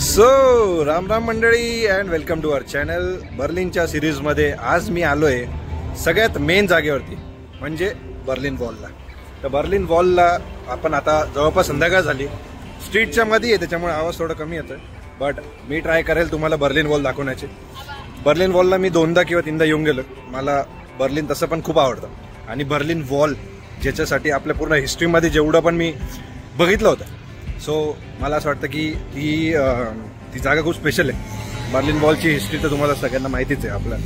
So Ram Ram मंडळी and welcome to our channel. बर्लिनच्या सिरीजमध्ये आज मी आलोय सगळ्यात मेन जागेवरती म्हणजे बर्लिन वॉलला. तर बर्लिन वॉलला आपण आता जवळपास संध्याकाळ झाली, स्ट्रीटच्या मध्ये आहे त्याच्यामुळे आवाज थोडा कमी येतोय, बट मी ट्राय करेल तुम्हाला बर्लिन वॉल दाखवण्याचे. बर्लिन वॉलला मी 2दा किंवा 3दा येऊन गेलो. मला बर्लिन तसं पण खूप आवडतं आणि बर्लिन वॉल ज्याच्यासाठी आपल्या पूर्ण हिस्ट्रीमध्ये जेवढं पण मी बघितलं होतं, सो मला असं वाटतं की ती जागा खूप स्पेशल आहे. बर्लिन वॉलची हिस्ट्री तर तुम्हाला सगळ्यांना माहितीच आहे आपलं,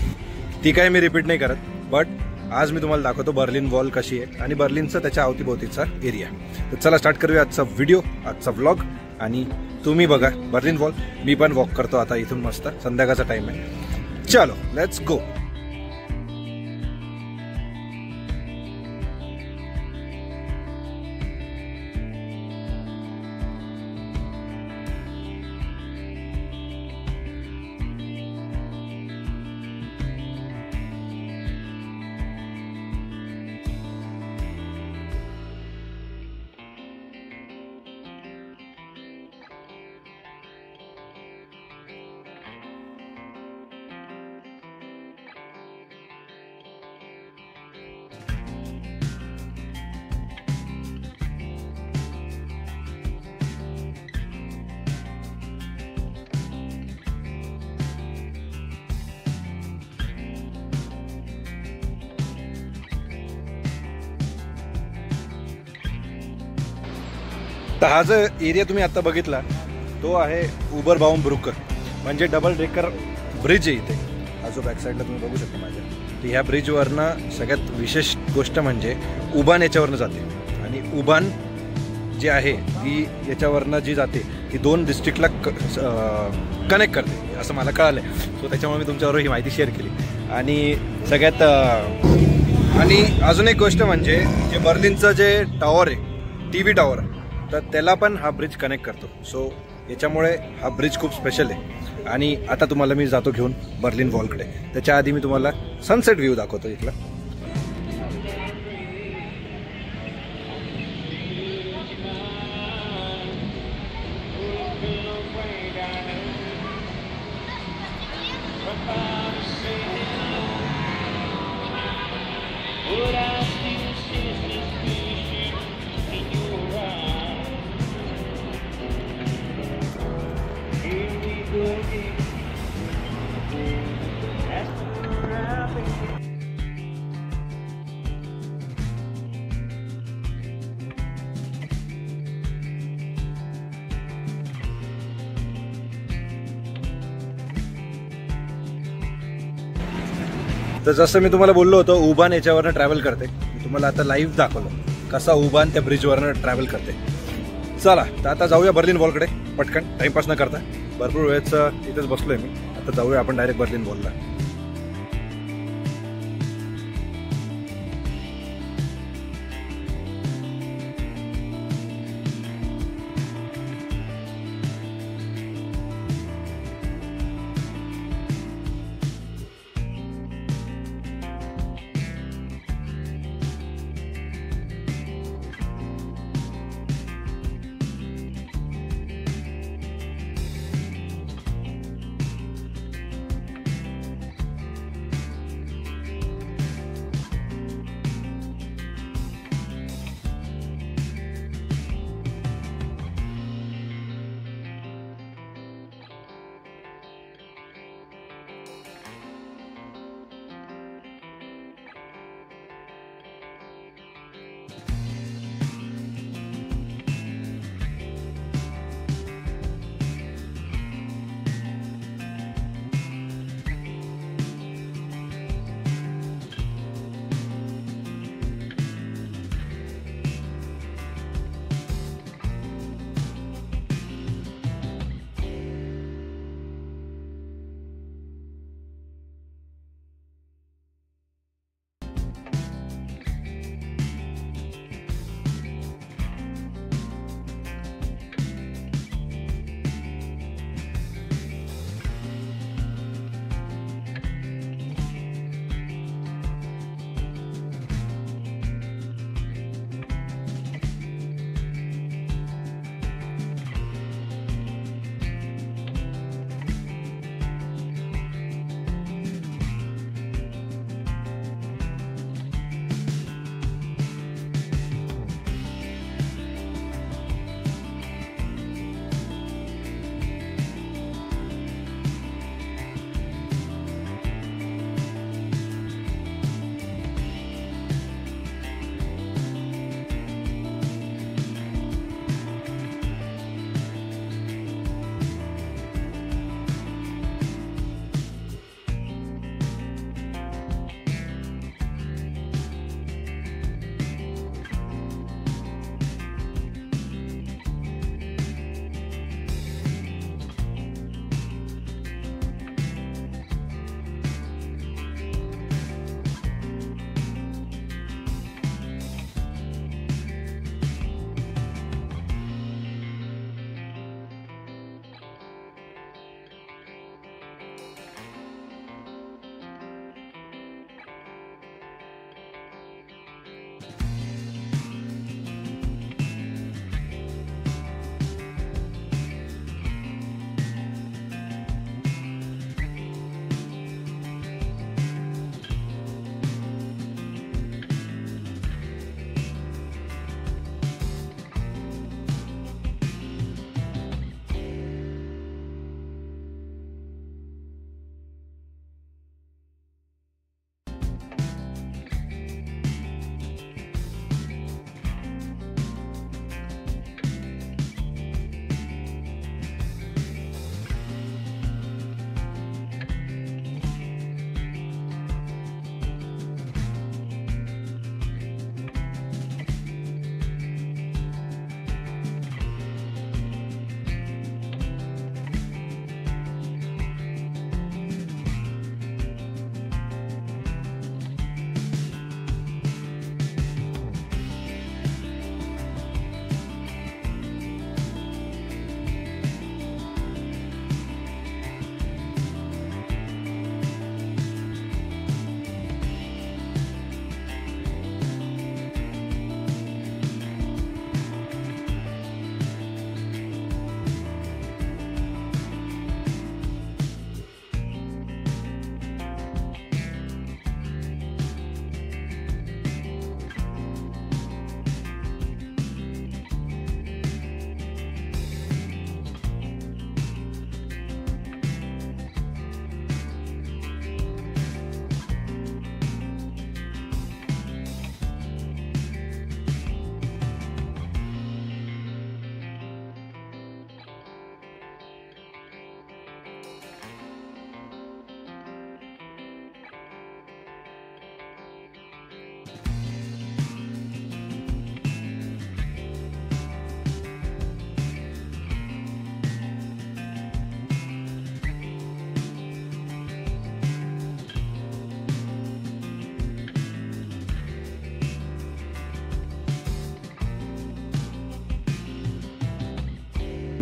ती काय मी रिपीट नाही करत. बट आज मी तुम्हाला दाखवतो बर्लिन वॉल कशी आहे आणि बर्लिनचा त्याच्या अवतीभोवतीचा एरिया. तर चला स्टार्ट करूया आजचा व्हिडिओ, आजचा व्लॉग. आणि तुम्ही बघा बर्लिन वॉल, मी पण वॉक करतो आता इथून. मस्त संध्याकाळचा टाइम आहे. चलो लेट्स गो. तर हा जो एरिया तुम्ही आता बघितला तो आहे उबर बाउम ब्रुकर, म्हणजे डबल ब्रेकर ब्रिज आहे इथे. हा जो बॅक साईडला तुम्ही बघू शकता माझ्या, तर ह्या ब्रिजवरनं सगळ्यात विशेष गोष्ट म्हणजे उबान याच्यावरनं जाते. आणि उबान जी आहे ती याच्यावरनं जी जाते ती 2 डिस्ट्रिक्टला कनेक्ट करते असं मला कळालं आहे. सो त्याच्यामुळे मी तुमच्याबरोबर ही माहिती शेअर केली. आणि सगळ्यात आणि अजून एक गोष्ट म्हणजे जे बर्लिनचं जे टॉवर आहे, TV टॉवर, तर त्याला पण हा ब्रिज कनेक्ट करतो. सो याच्यामुळे हा ब्रिज खूप स्पेशल आहे. आणि आता तुम्हाला मी जातो घेऊन बर्लिन वॉलकडे. त्याच्या आधी मी तुम्हाला सनसेट व्ह्यू दाखवतो इथला. तर जसं मी तुम्हाला बोललो होतो उबान याच्यावरनं ट्रॅव्हल करते, मी तुम्हाला आता लाईव्ह दाखवलं कसा उबान त्या ब्रिजवरनं ट्रॅव्हल करते. चला तर आता जाऊया बर्लिन वॉलकडे पटकन, टाइमपास न करता. भरपूर वेळेचं इथेच बसलोय मी. आता जाऊया आपण डायरेक्ट बर्लिन वॉलला.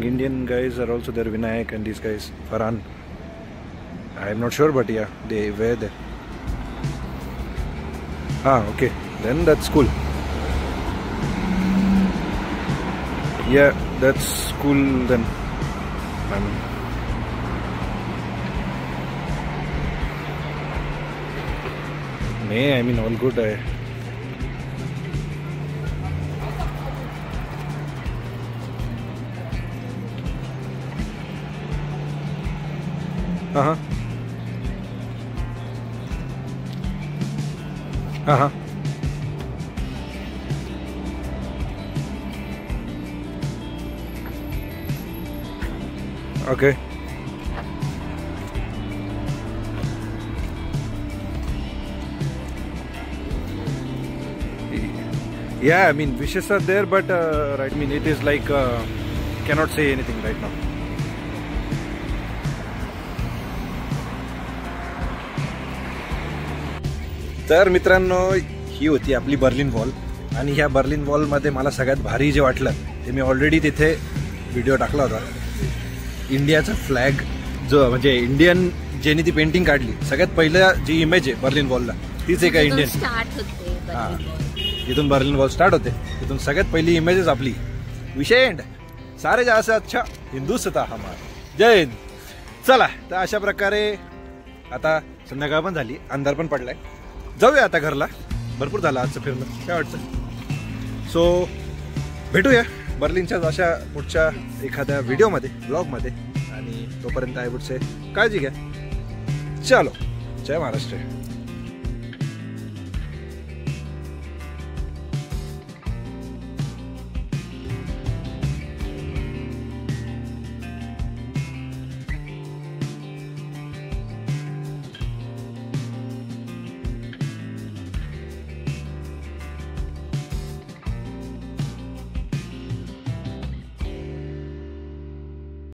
Indian guys are also there, Vinayak and these guys, Farhan. I am not sure, but yeah, they were there. Okay, then that's cool. Yeah, that's cool then. I mean all good. Okay. Yeah, I mean wishes are there, but right, I mean it is like cannot say anything right now. तर मित्रांनो, ही होती आपली Berlin wall. आणि ह्या Berlin वॉलमध्ये मला सगळ्यात भारी जे वाटलं ते मी ऑलरेडी तिथे व्हिडिओ टाकला होता. इंडियाचा फ्लॅग जो म्हणजे इंडियन ज्यांनी ती पेंटिंग काढली, सगळ्यात पहिलं जी इमेज आहे बर्लिन वॉलला तीच आहे का इंडियन. जिथून बर्लिन वॉल स्टार्ट होते तिथून सगळ्यात पहिली इमेजच आपली. विषय एंड. सारे जहां से अच्छा हिंदुस्तान हमारा. जय हिंद. चला, तर अशा प्रकारे आता संध्याकाळ पण झाली, अंधार पण पडलाय. जाऊया आता घरला. भरपूर झालं आजचं फिरणं, काय वाटतं. सो भेटूया बर्लिनच्या अशा पुढच्या एखाद्या व्हिडिओमध्ये, ब्लॉगमध्ये. आणि तोपर्यंत आय वुड से काळजी घ्या. चलो, जय महाराष्ट्र.